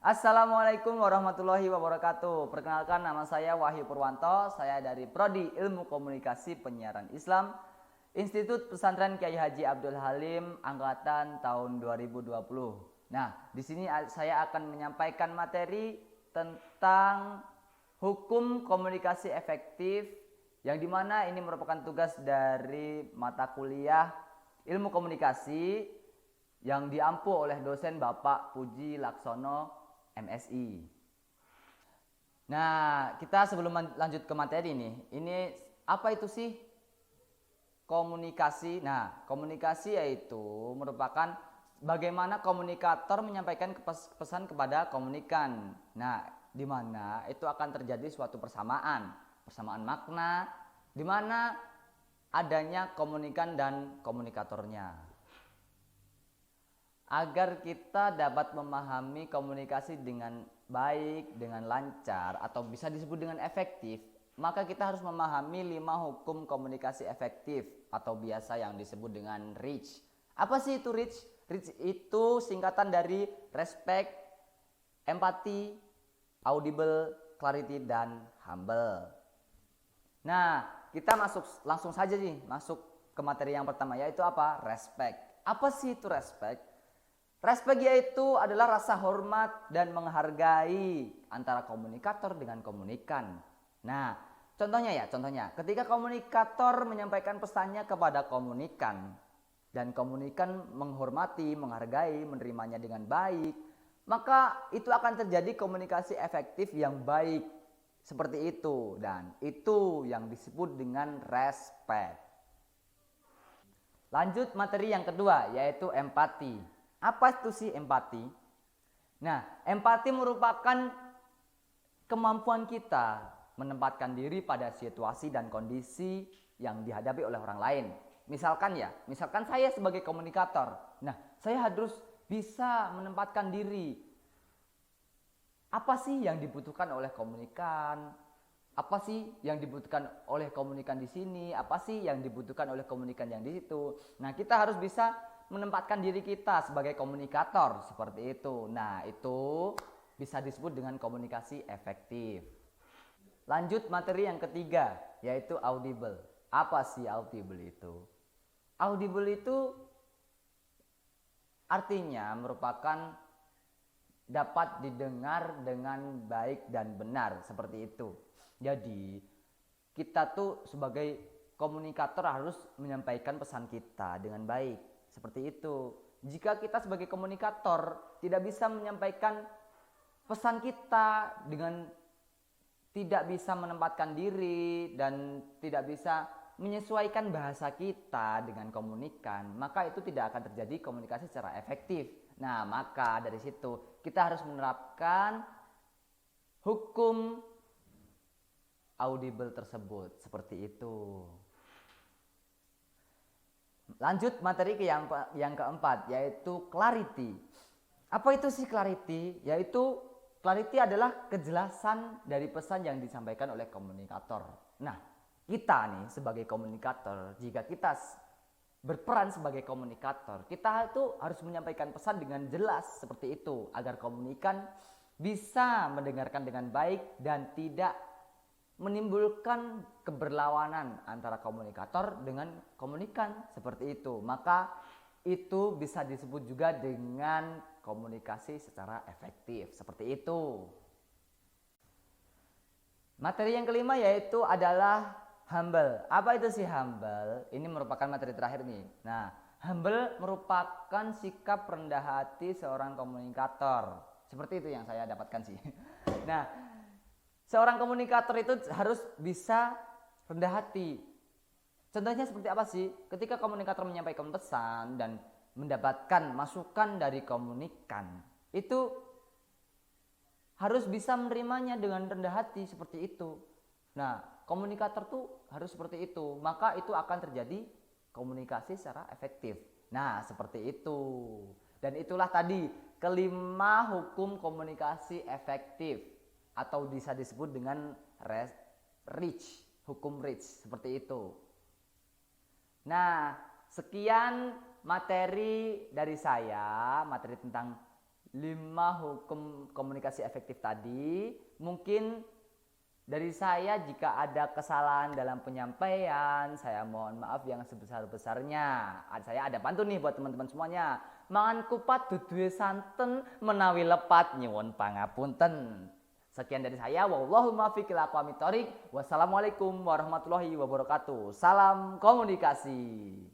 Assalamualaikum warahmatullahi wabarakatuh. Perkenalkan, nama saya Wahyu Purwanto. Saya dari Prodi Ilmu Komunikasi Penyiaran Islam, Institut Pesantren Kiai Haji Abdul Halim, angkatan tahun 2020. Nah, di sini saya akan menyampaikan materi tentang hukum komunikasi efektif, yang dimana ini merupakan tugas dari mata kuliah Ilmu Komunikasi yang diampu oleh dosen Bapak Puji Laksono MSI. Nah, kita sebelum lanjut ke materi ini apa itu sih komunikasi? Nah, komunikasi yaitu merupakan bagaimana komunikator menyampaikan pesan kepada komunikan. Nah, di mana itu akan terjadi suatu persamaan makna, di mana adanya komunikan dan komunikatornya. Agar kita dapat memahami komunikasi dengan baik, dengan lancar, atau bisa disebut dengan efektif, maka kita harus memahami 5 hukum komunikasi efektif atau biasa yang disebut dengan REACH. Apa sih itu REACH? REACH itu singkatan dari respect, empati, audible, clarity, dan humble. Nah, kita langsung saja masuk ke materi yang pertama, yaitu apa? Respect. Apa sih itu respect? Respect yaitu adalah rasa hormat dan menghargai antara komunikator dengan komunikan. Nah, contohnya ketika komunikator menyampaikan pesannya kepada komunikan dan komunikan menghormati, menghargai, menerimanya dengan baik, maka itu akan terjadi komunikasi efektif yang baik. Seperti itu, dan itu yang disebut dengan respect. Lanjut materi yang kedua, yaitu empati. Apa itu sih empati? Nah, empati merupakan kemampuan kita menempatkan diri pada situasi dan kondisi yang dihadapi oleh orang lain. Misalkan saya sebagai komunikator. Nah, saya harus bisa menempatkan diri. Apa sih yang dibutuhkan oleh komunikan? Apa sih yang dibutuhkan oleh komunikan di sini? Apa sih yang dibutuhkan oleh komunikan yang di situ? Nah, kita harus bisa menempatkan diri kita sebagai komunikator seperti itu. Nah, itu bisa disebut dengan komunikasi efektif. Lanjut materi yang ketiga, yaitu audible. Apa sih audible itu? Audible itu artinya merupakan dapat didengar dengan baik dan benar, seperti itu. Jadi, kita tuh sebagai komunikator harus menyampaikan pesan kita dengan baik. Seperti itu. Jika kita sebagai komunikator tidak bisa menyampaikan pesan kita dengan tidak bisa menempatkan diri dan tidak bisa menyesuaikan bahasa kita dengan komunikan, maka itu tidak akan terjadi komunikasi secara efektif. Nah, maka dari situ kita harus menerapkan hukum audible tersebut. Seperti itu. Lanjut materi yang keempat, yaitu clarity. Apa itu sih clarity? Yaitu clarity adalah kejelasan dari pesan yang disampaikan oleh komunikator. Nah, kita nih sebagai komunikator, jika kita berperan sebagai komunikator, kita itu harus menyampaikan pesan dengan jelas seperti itu, agar komunikan bisa mendengarkan dengan baik dan tidak menimbulkan keberlawanan antara komunikator dengan komunikan, seperti itu. Maka itu bisa disebut juga dengan komunikasi secara efektif, seperti itu. Materi yang kelima yaitu adalah humble. Apa itu sih humble? Ini merupakan materi terakhir nih. Nah, humble merupakan sikap rendah hati seorang komunikator. Seperti itu yang saya dapatkan sih. Nah, seorang komunikator itu harus bisa rendah hati. Contohnya seperti apa sih? Ketika komunikator menyampaikan pesan dan mendapatkan masukan dari komunikan, itu harus bisa menerimanya dengan rendah hati seperti itu. Nah, komunikator tuh harus seperti itu. Maka itu akan terjadi komunikasi secara efektif. Nah, seperti itu. Dan itulah tadi kelima hukum komunikasi efektif, atau bisa disebut dengan REACH, hukum REACH, seperti itu. Nah, sekian materi dari saya, materi tentang 5 hukum komunikasi efektif tadi. Mungkin dari saya jika ada kesalahan dalam penyampaian, saya mohon maaf yang sebesar-besarnya. Saya ada pantun nih buat teman-teman semuanya. Mangan kupat duduhe santen, menawi lepat nyuwun pangapunten. Sekian dari saya. Wallahu muwaffiq ila aqwamit thoriq. Wassalamualaikum warahmatullahi wabarakatuh. Salam komunikasi.